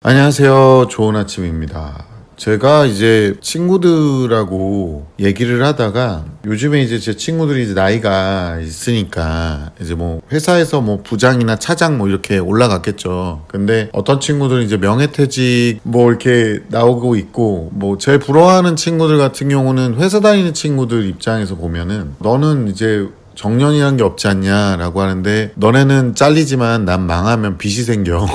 안녕하세요. 좋은 아침입니다. 제가 이제 친구들하고 얘기를 하다가 요즘에 이제 제 친구들이 이제 나이가 있으니까 이제 뭐 회사에서 뭐 부장이나 차장 뭐 이렇게 올라갔겠죠. 근데 어떤 친구들은 이제 명예퇴직 뭐 이렇게 나오고 있고, 뭐 제일 부러워하는 친구들 같은 경우는 회사 다니는 친구들 입장에서 보면은 너는 이제 정년이란 게 없지 않냐라고 하는데, 너네는 잘리지만 난 망하면 빚이 생겨.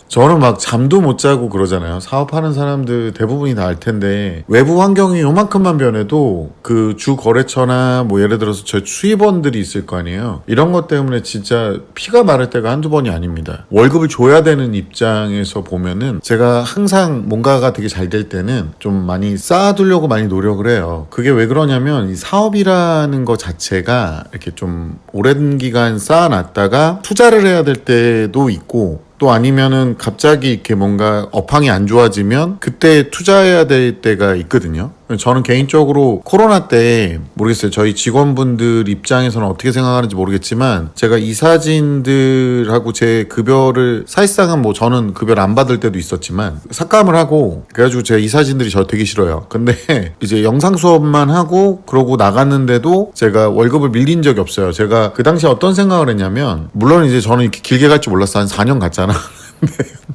저는 막 잠도 못 자고 그러잖아요. 사업하는 사람들 대부분이 다 알 텐데, 외부 환경이 요만큼만 변해도 그 주 거래처나 뭐 예를 들어서 저 수입원들이 있을 거 아니에요. 이런 것 때문에 진짜 피가 마를 때가 한두 번이 아닙니다. 월급을 줘야 되는 입장에서 보면은 제가 항상 뭔가가 되게 잘 될 때는 좀 많이 쌓아두려고 많이 노력을 해요. 그게 왜 그러냐면, 이 사업이라는 거 자체가 이렇게 좀 오랜 기간 쌓아놨다가 투자를 해야 될 때도 있고, 또 아니면은 갑자기 이렇게 뭔가 업황이 안 좋아지면 그때 투자해야 될 때가 있거든요. 저는 개인적으로 코로나 때 모르겠어요. 저희 직원분들 입장에서는 어떻게 생각하는지 모르겠지만, 제가 이사진들하고 제 급여를 사실상은 뭐 저는 급여를 안 받을 때도 있었지만 삭감을 하고, 그래가지고 제가 이사진들이 저 되게 싫어요. 근데 이제 영상 수업만 하고 그러고 나갔는데도 제가 월급을 밀린 적이 없어요. 제가 그 당시에 어떤 생각을 했냐면, 물론 이제 저는 이렇게 길게 갈 줄 몰랐어. 한 4년 갔잖아.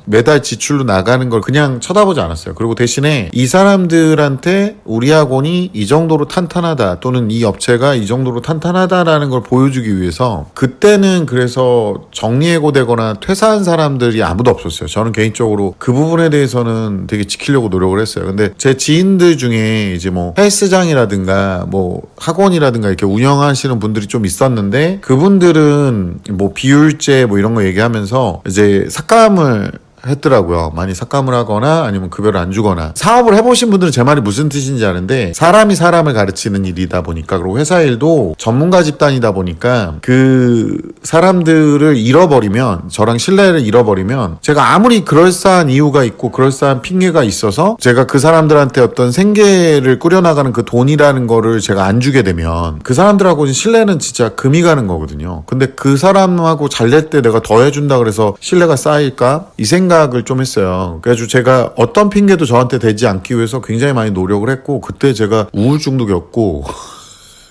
매달 지출로 나가는 걸 그냥 쳐다보지 않았어요. 그리고 대신에 이 사람들한테 우리 학원이 이 정도로 탄탄하다, 또는 이 업체가 이 정도로 탄탄하다라는 걸 보여주기 위해서, 그때는 그래서 정리해고되거나 퇴사한 사람들이 아무도 없었어요. 저는 개인적으로 그 부분에 대해서는 되게 지키려고 노력을 했어요. 근데 제 지인들 중에 이제 뭐 헬스장이라든가 뭐 학원이라든가 이렇게 운영하시는 분들이 좀 있었는데, 그분들은 뭐 비율제 뭐 이런 거 얘기하면서 이제 삭감을 했더라고요. 많이 삭감을 하거나 아니면 급여를 안 주거나. 사업을 해보신 분들은 제 말이 무슨 뜻인지 아는데, 사람이 사람을 가르치는 일이다 보니까, 그리고 회사 일도 전문가 집단이다 보니까 그 사람들을 잃어버리면, 저랑 신뢰를 잃어버리면, 제가 아무리 그럴싸한 이유가 있고 그럴싸한 핑계가 있어서 제가 그 사람들한테 어떤 생계를 꾸려나가는 그 돈이라는 거를 제가 안 주게 되면 그 사람들하고는 신뢰는 진짜 금이 가는 거거든요. 근데 그 사람하고 잘 될 때 내가 더 해준다 그래서 신뢰가 쌓일까? 이 생각을 좀 했어요. 그래가지고 제가 어떤 핑계도 저한테 대지 않기 위해서 굉장히 많이 노력을 했고, 그때 제가 우울증도 겪고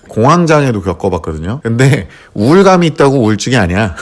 공황장애도 겪어봤거든요. 근데 우울감이 있다고 우울증이 아니야.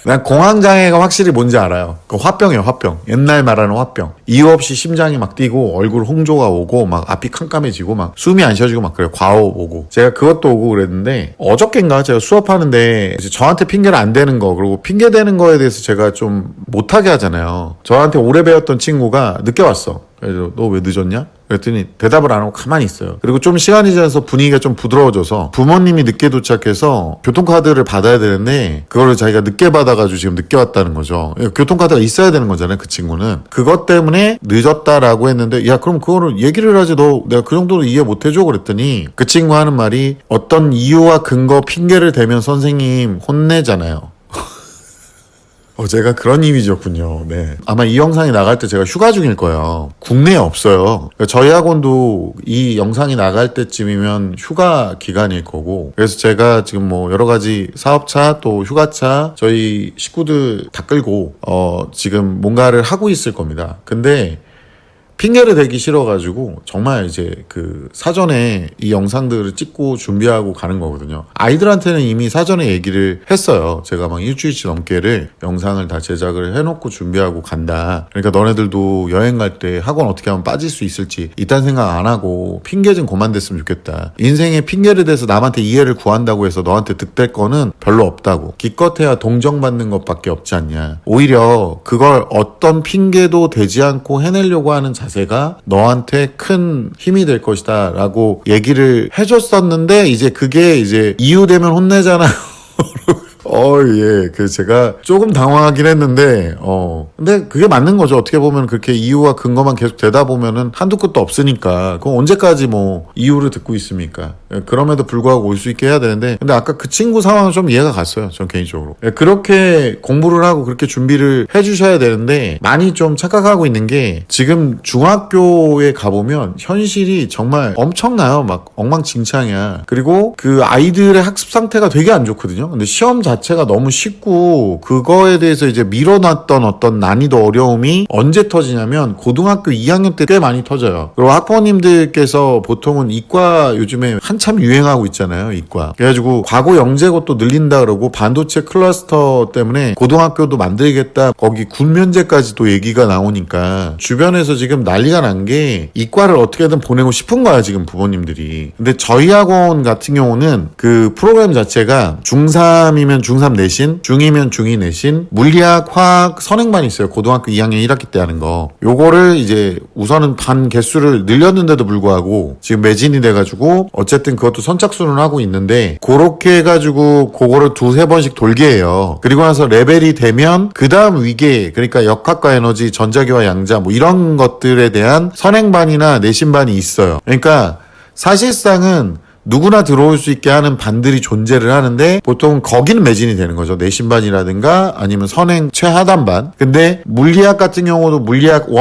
난 공황장애가 확실히 뭔지 알아요. 그 화병이에요, 화병. 옛날 말하는 화병. 이유 없이 심장이 막 뛰고 얼굴 홍조가 오고 막 앞이 캄캄해지고 막 숨이 안 쉬어지고 막 그래요. 과호흡 오고. 제가 그것도 오고 그랬는데, 어저껜가 제가 수업하는데 이제 저한테 핑계를 안 대는 거, 그리고 핑계 대는 거에 대해서 제가 좀 못하게 하잖아요. 저한테 오래 배웠던 친구가 늦게 왔어. 그래서 너 왜 늦었냐? 그랬더니 대답을 안 하고 가만히 있어요. 그리고 좀 시간이 지나서 분위기가 좀 부드러워져서, 부모님이 늦게 도착해서 교통카드를 받아야 되는데 그거를 자기가 늦게 받아가지고 지금 늦게 왔다는 거죠. 교통카드가 있어야 되는 거잖아요, 그 친구는. 그것 때문에 늦었다라고 했는데, 야 그럼 그거를 얘기를 하지, 너 내가 그 정도로 이해 못 해줘? 그랬더니 그 친구 하는 말이, 어떤 이유와 근거 핑계를 대면 선생님 혼내잖아요. 제가 그런 이미지였군요. 네. 아마 이 영상이 나갈 때 제가 휴가 중일 거예요. 국내에 없어요. 그러니까 저희 학원도 이 영상이 나갈 때쯤이면 휴가 기간일 거고, 그래서 제가 지금 뭐 여러 가지 사업차 또 휴가차 저희 식구들 다 끌고 지금 뭔가를 하고 있을 겁니다. 근데 핑계를 대기 싫어가지고 정말 이제 그 사전에 이 영상들을 찍고 준비하고 가는 거거든요. 아이들한테는 이미 사전에 얘기를 했어요. 제가 막 일주일치 넘게를 영상을 다 제작을 해놓고 준비하고 간다. 그러니까 너네들도 여행 갈 때 학원 어떻게 하면 빠질 수 있을지 이딴 생각 안 하고 핑계 좀 그만 댔으면 좋겠다. 인생에 핑계를 대서 남한테 이해를 구한다고 해서 너한테 득될 거는 별로 없다고. 기껏해야 동정받는 것밖에 없지 않냐. 오히려 그걸 어떤 핑계도 대지 않고 해내려고 하는 자세가 너한테 큰 힘이 될 것이다 라고 얘기를 해줬었는데, 이제 그게 이제 이유 되면 혼내잖아요. 예. 제가 조금 당황하긴 했는데, 근데 그게 맞는 거죠. 어떻게 보면 그렇게 이유와 근거만 계속 되다 보면은 한두 끝도 없으니까, 그럼 언제까지 뭐 이유를 듣고 있습니까? 그럼에도 불구하고 올 수 있게 해야 되는데, 근데 아까 그 친구 상황은 좀 이해가 갔어요. 전 개인적으로. 그렇게 공부를 하고 그렇게 준비를 해주셔야 되는데, 많이 좀 착각하고 있는 게, 지금 중학교에 가보면 현실이 정말 엄청나요. 막 엉망진창이야. 그리고 그 아이들의 학습 상태가 되게 안 좋거든요. 근데 시험 자체가 너무 쉽고 그거에 대해서 이제 밀어놨던 어떤 난이도 어려움이 언제 터지냐면 고등학교 2학년 때 꽤 많이 터져요. 그리고 학부모님들께서 보통은 이과 요즘에 한참 유행하고 있잖아요. 이과. 그래가지고 과거 영재고 또 늘린다 그러고 반도체 클러스터 때문에 고등학교도 만들겠다. 거기 군면제까지 또 얘기가 나오니까 주변에서 지금 난리가 난 게 이과를 어떻게든 보내고 싶은 거야 지금 부모님들이. 근데 저희 학원 같은 경우는 그 프로그램 자체가 중3이면 중3 내신, 중2면 중2 내신, 물리학, 화학, 선행반이 있어요. 고등학교 2학년 1학기 때 하는 거. 요거를 이제 우선은 반 개수를 늘렸는데도 불구하고 지금 매진이 돼가지고 어쨌든 그것도 선착순을 하고 있는데 그렇게 해가지고 그거를 두세 번씩 돌게 해요. 그리고 나서 레벨이 되면 그 다음 위계, 그러니까 역학과 에너지, 전자기와 양자 뭐 이런 것들에 대한 선행반이나 내신반이 있어요. 그러니까 사실상은 누구나 들어올 수 있게 하는 반들이 존재를 하는데 보통 거기는 매진이 되는 거죠. 내신반이라든가 아니면 선행 최하단반. 근데 물리학 같은 경우도 물리학 1, 2,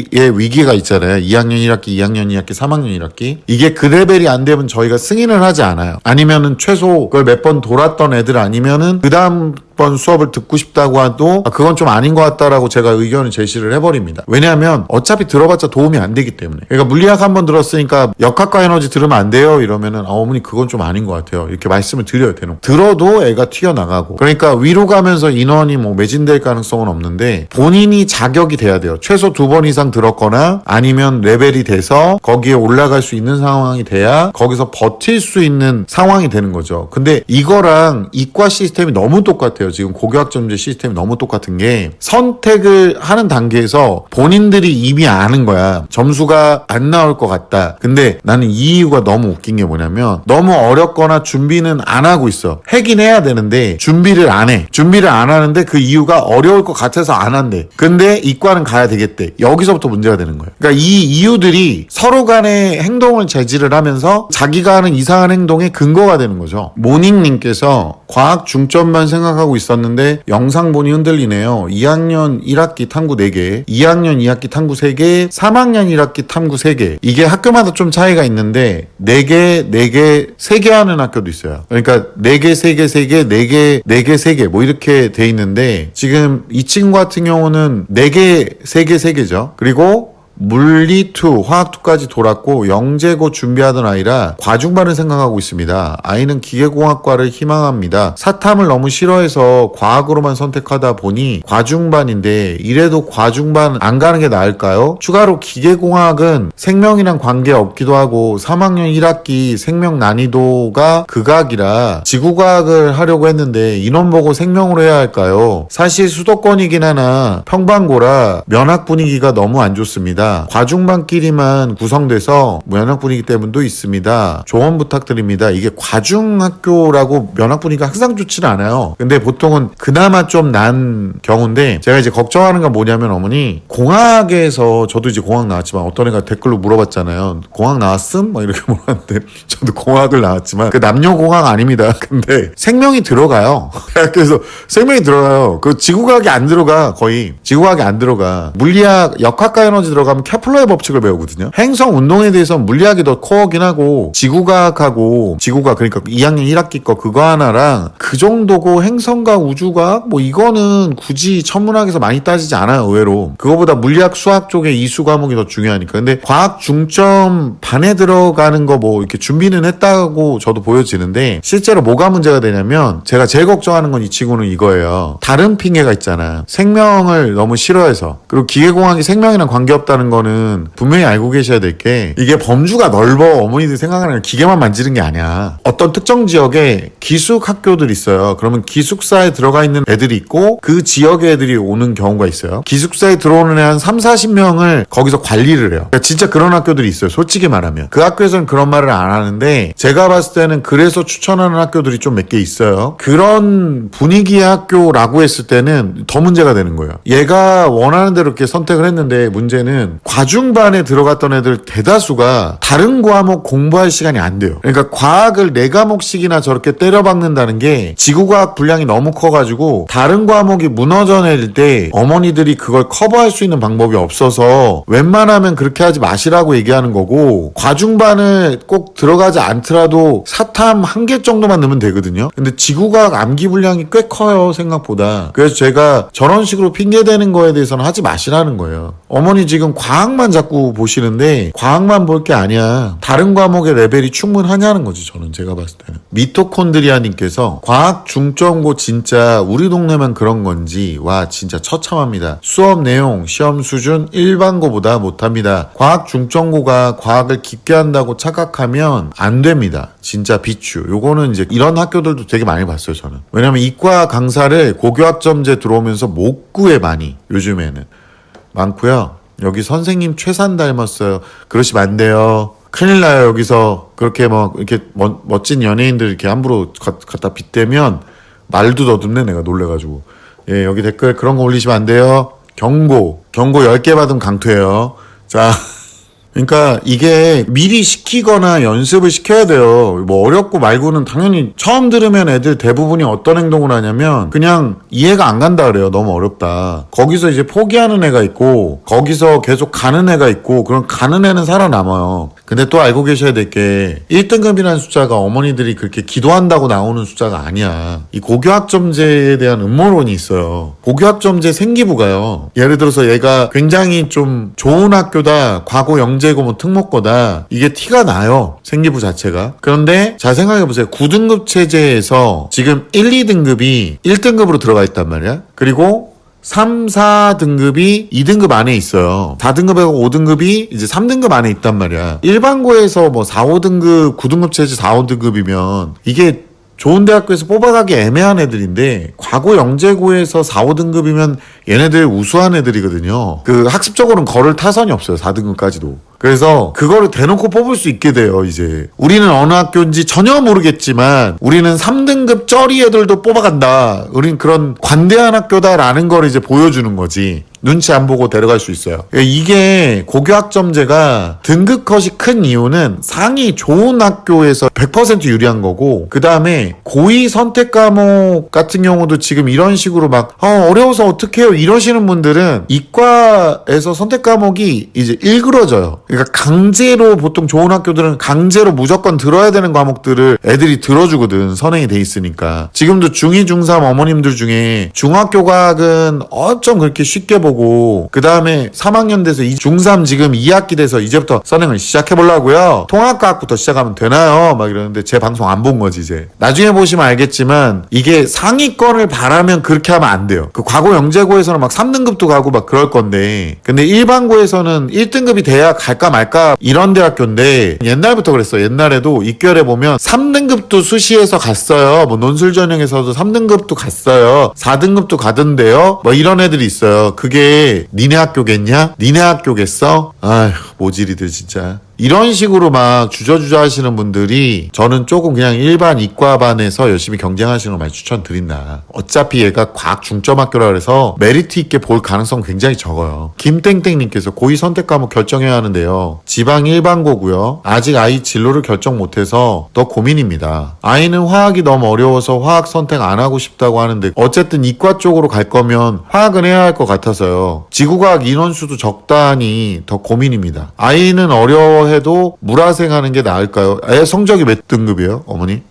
3의 위기가 있잖아요. 2학년 1학기, 2학년 2학기, 3학년 1학기. 이게 그 레벨이 안 되면 저희가 승인을 하지 않아요. 아니면은 최소 그걸 몇 번 돌았던 애들 아니면은 그 다음 번 수업을 듣고 싶다고 해도 그건 좀 아닌 것 같다라고 제가 의견을 제시를 해버립니다. 왜냐하면 어차피 들어봤자 도움이 안 되기 때문에. 그러니까 물리학 한번 들었으니까 역학과 에너지 들으면 안 돼요 이러면은 어머니 그건 좀 아닌 것 같아요 이렇게 말씀을 드려야 되는. 들어도 애가 튀어나가고. 그러니까 위로 가면서 인원이 뭐 매진될 가능성은 없는데 본인이 자격이 돼야 돼요. 최소 2번 이상 들었거나 아니면 레벨이 돼서 거기에 올라갈 수 있는 상황이 돼야 거기서 버틸 수 있는 상황이 되는 거죠. 근데 이거랑 이과 시스템이 너무 똑같아요. 지금 고교학점제 시스템이 너무 똑같은 게 선택을 하는 단계에서 본인들이 이미 아는 거야. 점수가 안 나올 것 같다. 근데 나는 이 이유가 너무 웃긴 게 뭐냐면 너무 어렵거나 준비는 안 하고 있어. 하긴 해야 되는데 준비를 안 해. 준비를 안 하는데 그 이유가 어려울 것 같아서 안 한대. 근데 이과는 가야 되겠대. 여기서부터 문제가 되는 거예요. 그러니까 이 이유들이 서로 간의 행동을 제지를 하면서 자기가 하는 이상한 행동의 근거가 되는 거죠. 모닝님께서 과학 중점만 생각하고 있었는데 영상 보니 흔들리네요. 2학년 1학기 탐구 4개, 2학년 2학기 탐구 3개, 3학년 1학기 탐구 3개. 이게 학교마다 좀 차이가 있는데 4개, 4개, 3개 하는 학교도 있어요. 그러니까 4개, 3개, 3개, 4개, 4개, 3개 뭐 이렇게 돼 있는데 지금 이 친구 같은 경우는 4개, 3개, 3개죠. 그리고 물리2, 화학2까지 돌았고 영재고 준비하던 아이라 과중반을 생각하고 있습니다. 아이는 기계공학과를 희망합니다. 사탐을 너무 싫어해서 과학으로만 선택하다 보니 과중반인데 이래도 과중반 안 가는 게 나을까요? 추가로 기계공학은 생명이랑 관계없기도 하고 3학년 1학기 생명 난이도가 극악이라 지구과학을 하려고 했는데 인원 보고 생명으로 해야 할까요? 사실 수도권이긴 하나 평반고라 면학 분위기가 너무 안 좋습니다. 과중반끼리만 구성돼서 면학 분위기 때문도 있습니다. 조언 부탁드립니다. 이게 과중학교라고 면학 분위기가 항상 좋지는 않아요. 근데 보통은 그나마 좀 난 경우인데 제가 이제 걱정하는 건 뭐냐면 어머니 공학에서 저도 이제 공학 나왔지만 어떤 애가 댓글로 물어봤잖아요. 공학 나왔음? 막 이렇게 물어봤는데 저도 공학을 나왔지만 그 남녀 공학 아닙니다. 근데 생명이 들어가요. 그래서 생명이 들어가요. 그 지구과학이 안 들어가. 거의 지구과학이 안 들어가. 물리학 역학과 에너지 들어가면 케플러의 법칙을 배우거든요. 행성 운동에 대해서 물리학이 더 코어긴 하고 지구과학하고 지구과학 그러니까 2학년 1학기 거 그거 하나랑 그 정도고 행성과학 우주과학 뭐 이거는 굳이 천문학에서 많이 따지지 않아요. 의외로. 그거보다 물리학 수학 쪽의 이수 과목이 더 중요하니까. 근데 과학 중점 반에 들어가는 거 뭐 이렇게 준비는 했다고 저도 보여지는데 실제로 뭐가 문제가 되냐면 제가 제일 걱정하는 건 이 친구는 이거예요. 다른 핑계가 있잖아. 생명을 너무 싫어해서. 그리고 기계공학이 생명이랑 관계없다는 거는 분명히 알고 계셔야 될 게 이게 범주가 넓어. 어머니들이 생각하는 기계만 만지는 게 아니야. 어떤 특정 지역에 기숙 학교들이 있어요. 그러면 기숙사에 들어가 있는 애들이 있고 그 지역의 애들이 오는 경우가 있어요. 기숙사에 들어오는 애 한 3, 40명을 거기서 관리를 해요. 그러니까 진짜 그런 학교들이 있어요. 솔직히 말하면. 그 학교에서는 그런 말을 안 하는데 제가 봤을 때는 그래서 추천하는 학교들이 좀 몇 개 있어요. 그런 분위기의 학교라고 했을 때는 더 문제가 되는 거예요. 얘가 원하는 대로 이렇게 선택을 했는데 문제는 보면은 과중반에 들어갔던 애들 대다수가 다른 과목 공부할 시간이 안 돼요. 그러니까 과학을 4과목씩이나 저렇게 때려박는다는 게 지구과학 분량이 너무 커가지고 다른 과목이 무너져 내릴 때 어머니들이 그걸 커버할 수 있는 방법이 없어서 웬만하면 그렇게 하지 마시라고 얘기하는 거고, 과중반을 꼭 들어가지 않더라도 사탐 1개 정도만 넣으면 되거든요. 근데 지구과학 암기 분량이 꽤 커요, 생각보다. 그래서 제가 저런 식으로 핑계대는 거에 대해서는 하지 마시라는 거예요. 어머니 지금 과학만 자꾸 보시는데 과학만 볼 게 아니야. 다른 과목의 레벨이 충분하냐는 거지, 저는 제가 봤을 때는. 미토콘드리아님께서 과학 중점고 진짜 우리 동네만 그런 건지 와 진짜 처참합니다. 수업 내용 시험 수준 일반고보다 못합니다. 과학 중점고가 과학을 깊게 한다고 착각하면 안 됩니다. 진짜 비추. 요거는 이제 이런 학교들도 되게 많이 봤어요, 저는. 왜냐면 이과 강사를 고교학점제 들어오면서 못 구해, 많이 요즘에는 많고요. 여기 선생님 최산 닮았어요. 그러시면 안 돼요. 큰일 나요. 여기서 그렇게 막 이렇게 멋진 연예인들 이렇게 함부로 갖다 빗대면 말도 더듬네, 내가 놀래가지고. 예, 여기 댓글 그런 거 올리시면 안 돼요. 경고 10개 받으면 강퇴해요. 자, 그러니까 이게 미리 시키거나 연습을 시켜야 돼요. 뭐 어렵고 말고는 당연히 처음 들으면 애들 대부분이 어떤 행동을 하냐면 그냥 이해가 안 간다 그래요. 너무 어렵다. 거기서 이제 포기하는 애가 있고 거기서 계속 가는 애가 있고, 그럼 가는 애는 살아남아요. 근데 또 알고 계셔야 될 게 1등급이라는 숫자가 어머니들이 그렇게 기도한다고 나오는 숫자가 아니야. 이 고교학점제에 대한 음모론이 있어요. 고교학점제 생기부가요. 예를 들어서 얘가 굉장히 좀 좋은 학교다, 과거 영재고 뭐 특목고다, 이게 티가 나요. 생기부 자체가. 그런데 잘 생각해보세요. 9등급 체제에서 지금 1, 2등급이 1등급으로 들어가 있단 말이야. 그리고 3, 4등급이 2등급 안에 있어요. 4등급하고 5등급이 이제 3등급 안에 있단 말이야. 일반고에서 뭐 4, 5등급, 9등급 체제 4, 5등급이면 이게 좋은 대학교에서 뽑아가기 애매한 애들인데, 과거 영재고에서 4, 5등급이면 얘네들 우수한 애들이거든요. 그 학습적으로는 걸을 타선이 없어요, 4등급까지도. 그래서 그거를 대놓고 뽑을 수 있게 돼요. 이제 우리는 어느 학교인지 전혀 모르겠지만 우리는 3등급 쩌리 애들도 뽑아간다, 우린 그런 관대한 학교다라는 걸 이제 보여주는 거지. 눈치 안 보고 데려갈 수 있어요. 이게 고교학점제가 등급컷이 큰 이유는 상위 좋은 학교에서 100% 유리한 거고, 그 다음에 고의 선택 과목 같은 경우도 지금 이런 식으로 막 어려워서 어떡해요 이러시는 분들은 이과에서 선택 과목이 이제 일그러져요. 그러니까 강제로, 보통 좋은 학교들은 강제로 무조건 들어야 되는 과목들을 애들이 들어주거든, 선행이 돼 있으니까. 지금도 중2, 중3 어머님들 중에 중학교 과학은 어쩜 그렇게 쉽게 보고, 그 다음에 3학년 돼서 중3 지금 2학기 돼서 이제부터 선행을 시작해보려고요, 통합과학부터 시작하면 되나요? 막 이러는데 제 방송 안 본 거지. 이제 나중에 보시면 알겠지만 이게 상위권을 바라면 그렇게 하면 안 돼요. 그 과거 영재고에서는 막 3등급도 가고 막 그럴 건데, 근데 일반고에서는 1등급이 돼야 갈까 말까 이런 대학교인데, 옛날부터 그랬어. 옛날에도 입결해 보면 3등급도 수시에서 갔어요. 뭐 논술 전형에서도 3등급도 갔어요. 4등급도 가던데요. 뭐 이런 애들이 있어요. 그게 니네 학교겠냐? 니네 학교겠어? 아휴, 모질이들 진짜. 이런 식으로 막 주저주저 하시는 분들이, 저는 조금 그냥 일반 이과반에서 열심히 경쟁하시는 걸 많이 추천드린다. 어차피 얘가 과학 중점학교라 그래서 메리트 있게 볼 가능성 굉장히 적어요. 김땡땡님께서 고의 선택 과목 결정해야 하는데요, 지방 일반고고요. 아직 아이 진로를 결정 못해서 더 고민입니다. 아이는 화학이 너무 어려워서 화학 선택 안 하고 싶다고 하는데 어쨌든 이과 쪽으로 갈 거면 화학은 해야 할 것 같아서요. 지구과학 인원수도 적다니 더 고민입니다. 아이는 어려워해도 물화생 하는 게 나을까요? 애 성적이 몇 등급이에요, 어머니?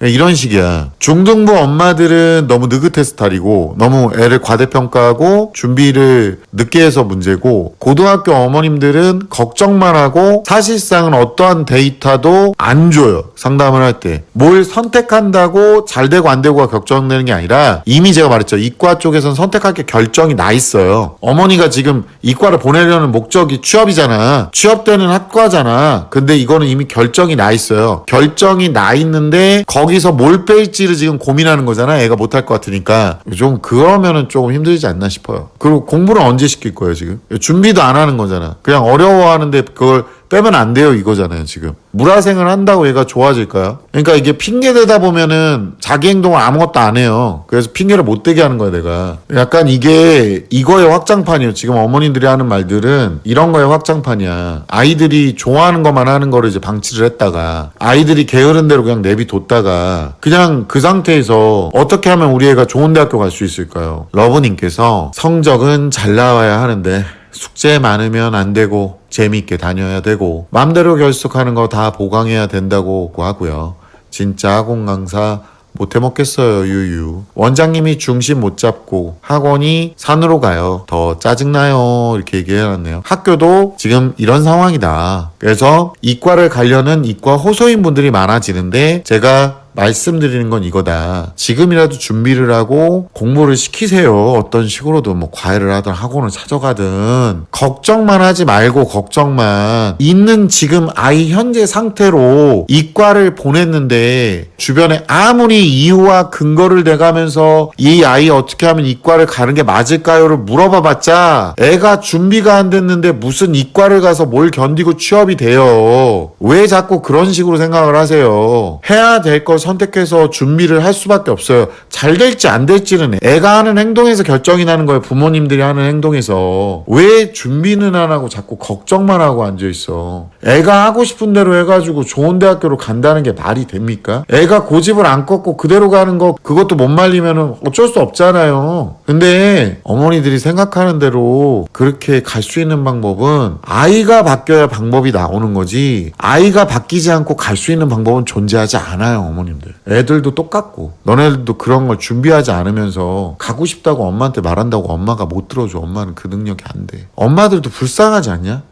이런 식이야. 중등부 엄마들은 너무 느긋해 스타일이고 너무 애를 과대평가하고 준비를 늦게 해서 문제고, 고등학교 어머님들은 걱정만 하고 사실상은 어떠한 데이터도 안 줘요. 상담을 할 때 뭘 선택한다고 잘 되고 안 되고가 결정되는 게 아니라, 이미 제가 말했죠, 이과 쪽에서는 선택할 게 결정이 나 있어요. 어머니가 지금 이과를 보내려는 목적이 취업이잖아. 취업되는 학과잖아. 근데 이거는 이미 결정이 나 있어요. 결정이 나 있는데 거기서 뭘 뺄지를 지금 고민하는 거잖아. 애가 못할 것 같으니까. 좀 그러면은 조금 힘들지 않나 싶어요. 그리고 공부를 언제 시킬 거예요, 지금? 준비도 안 하는 거잖아. 그냥 어려워하는데 그걸 빼면 안 돼요 이거잖아요 지금. 물화생을 한다고 얘가 좋아질까요? 그러니까 이게 핑계 대다 보면은 자기 행동을 아무것도 안 해요. 그래서 핑계를 못 대게 하는 거야 내가. 약간 이게 이거의 확장판이에요. 지금 어머님들이 하는 말들은 이런 거의 확장판이야. 아이들이 좋아하는 것만 하는 거를 이제 방치를 했다가 아이들이 게으른 대로 그냥 내비뒀다가 그냥 그 상태에서 어떻게 하면 우리 애가 좋은 대학교 갈 수 있을까요? 러브님께서 성적은 잘 나와야 하는데 숙제 많으면 안 되고 재미있게 다녀야 되고 맘대로 결석하는 거 다 보강해야 된다고 하고요. 진짜 학원 강사 못 해먹겠어요 유유. 원장님이 중심 못 잡고 학원이 산으로 가요. 더 짜증나요 이렇게 얘기해놨네요. 학교도 지금 이런 상황이다. 그래서 이과를 가려는 이과 호소인 분들이 많아지는데 제가 말씀드리는 건 이거다. 지금이라도 준비를 하고 공부를 시키세요. 어떤 식으로든 뭐 과외를 하든 학원을 찾아가든 걱정만 하지 말고 걱정만 있는 지금 아이 현재 상태로 이과를 보냈는데 주변에 아무리 이유와 근거를 대가면서 이 아이 어떻게 하면 이과를 가는 게 맞을까요를 물어봐봤자 애가 준비가 안 됐는데 무슨 이과를 가서 뭘 견디고 취업이 돼요. 왜 자꾸 그런 식으로 생각을 하세요. 해야 될 걸 선택해서 준비를 할 수밖에 없어요. 잘 될지 안 될지는 애가 하는 행동에서 결정이 나는 거예요. 부모님들이 하는 행동에서. 왜 준비는 안 하고 자꾸 걱정만 하고 앉아있어. 애가 하고 싶은 대로 해가지고 좋은 대학교로 간다는 게 말이 됩니까? 애가 고집을 안 꺾고 그대로 가는 거 그것도 못 말리면 어쩔 수 없잖아요. 근데 어머니들이 생각하는 대로 그렇게 갈 수 있는 방법은 아이가 바뀌어야 방법이 나오는 거지 아이가 바뀌지 않고 갈 수 있는 방법은 존재하지 않아요. 어머님들. 애들도 똑같고 너네들도 그런 걸 준비하지 않으면서 가고 싶다고 엄마한테 말한다고 엄마가 못 들어줘. 엄마는 그 능력이 안 돼. 엄마들도 불쌍하지 않냐?